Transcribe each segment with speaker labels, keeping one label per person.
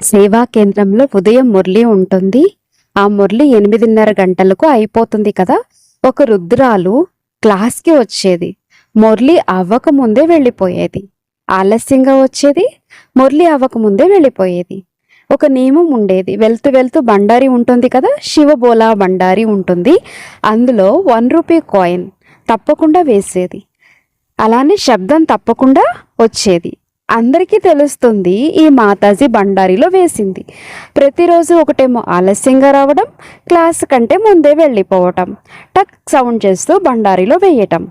Speaker 1: సేవా కేంద్రంలో ఉదయం మురళి ఉంటుంది. ఆ మురళి 8:30 గంటలకు అయిపోతుంది కదా. ఒక రుద్రాలు క్లాస్కి వచ్చేది, మురళి అవ్వకముందే వెళ్ళిపోయేది. ఆలస్యంగా వచ్చేది, మురళి అవ్వకముందే వెళ్ళిపోయేది. ఒక నియమం ఉండేది, వెళ్తూ వెళ్తూ బండారి ఉంటుంది కదా, శివబోలా బండారి ఉంటుంది. అందులో 1 రూపీ కాయిన్ తప్పకుండా వేసేది. అలానే శబ్దం తప్పకుండా వచ్చేది. అందరికీ తెలుస్తుంది ఈ మాతాజీ బండారిలో వేసింది. ప్రతిరోజు ఒకటేమో ఆలస్యంగా రావడం, క్లాస్ కంటే ముందే వెళ్ళిపోవటం, టక్ సౌండ్ చేస్తూ బండారిలో వేయటం.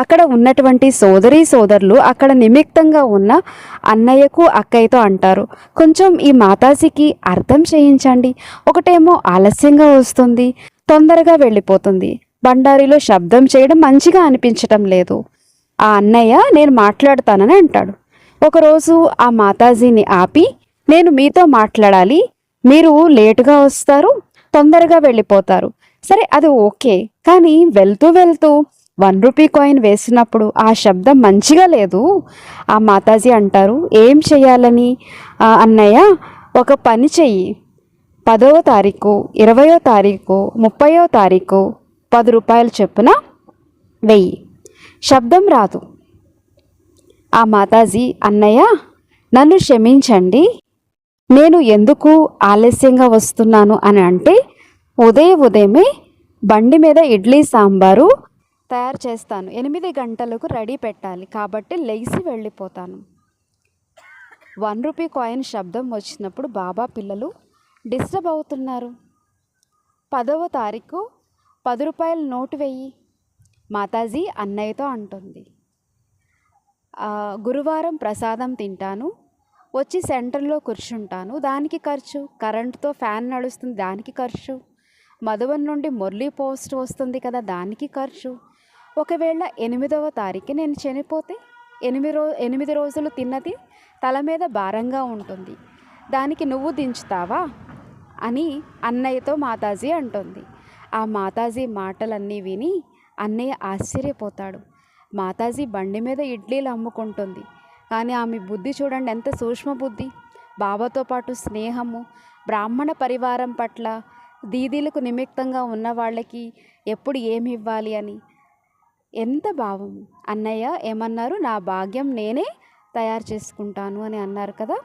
Speaker 1: అక్కడ ఉన్నటువంటి సోదరులు అక్కడ నిమిత్తంగా ఉన్న అన్నయ్యకు అక్కయ్యతో అంటారు, కొంచెం ఈ మాతాజీకి అర్థం చేయించండి. ఒకటేమో ఆలస్యంగా వస్తుంది, తొందరగా వెళ్ళిపోతుంది, బండారిలో శబ్దం చేయడం మంచిగా అనిపించటం లేదు. ఆ అన్నయ్య నేను మాట్లాడతానని అంటాడు. ఒకరోజు ఆ మాతాజీని ఆపి, నేను మీతో మాట్లాడాలి, మీరు లేటుగా వస్తారు, తొందరగా వెళ్ళిపోతారు, సరే అది ఓకే, కానీ వెళ్తూ వెళ్తూ 1 రూపీ కాయిన్ వేసినప్పుడు ఆ శబ్దం మంచిగా లేదు. ఆ మాతాజీ అంటారు, ఏం చెయ్యాలని? అన్నయ్య ఒక పని చెయ్యి, 10వ తారీఖు, 20వ తారీఖు, 30వ తారీఖు 10 రూపాయలు చొప్పున వెయ్యి, శబ్దం రాదు. ఆ మాతాజీ, అన్నయ్య నన్ను క్షమించండి, నేను ఎందుకు ఆలస్యంగా వస్తున్నాను అని అంటే, ఉదయమే బండి మీద ఇడ్లీ సాంబారు తయారు చేస్తాను, 8 గంటలకు రెడీ పెట్టాలి, కాబట్టి లెగిసి వెళ్ళిపోతాను. 1 రూపీ కాయిన్ శబ్దం వచ్చినప్పుడు బాబా పిల్లలు డిస్టర్బ్ అవుతున్నారు. 10వ తారీఖు 10 రూపాయల నోటు వెయ్యి, మాతాజీ అన్నయ్యతో అంటుంది. గురువారం ప్రసాదం తింటాను, వచ్చి సెంటర్లో కూర్చుంటాను, దానికి ఖర్చు, కరెంటుతో ఫ్యాన్ నడుస్తుంది దానికి ఖర్చు, మధువన్ నుండి మురళీ పోస్ట్ వస్తుంది కదా దానికి ఖర్చు. ఒకవేళ 8వ తారీఖు నేను చనిపోతే 8 రోజులు తిన్నది తల మీద భారంగా ఉంటుంది, దానికి నువ్వు దించుతావా అని అన్నయ్యతో మాతాజీ అంటుంది. ఆ మాతాజీ మాటలన్నీ విని అన్నయ్య ఆశ్చర్యపోతాడు. మాతాజీ బండి మీద ఇడ్లీలు అమ్ముకుంటుంది, కానీ ఆమె బుద్ధి చూడండి ఎంత సూక్ష్మ బుద్ధి. బాబాతో పాటు స్నేహము, బ్రాహ్మణ పరివారం పట్ల, దీదీలకు నిమిత్తంగా ఉన్న వాళ్ళకి ఎప్పుడు ఏమి ఇవ్వాలి అని ఎంత భావం. అన్నయ్య ఏమన్నారు, నా భాగ్యం నేనే తయారు చేసుకుంటాను అని అన్నారు కదా.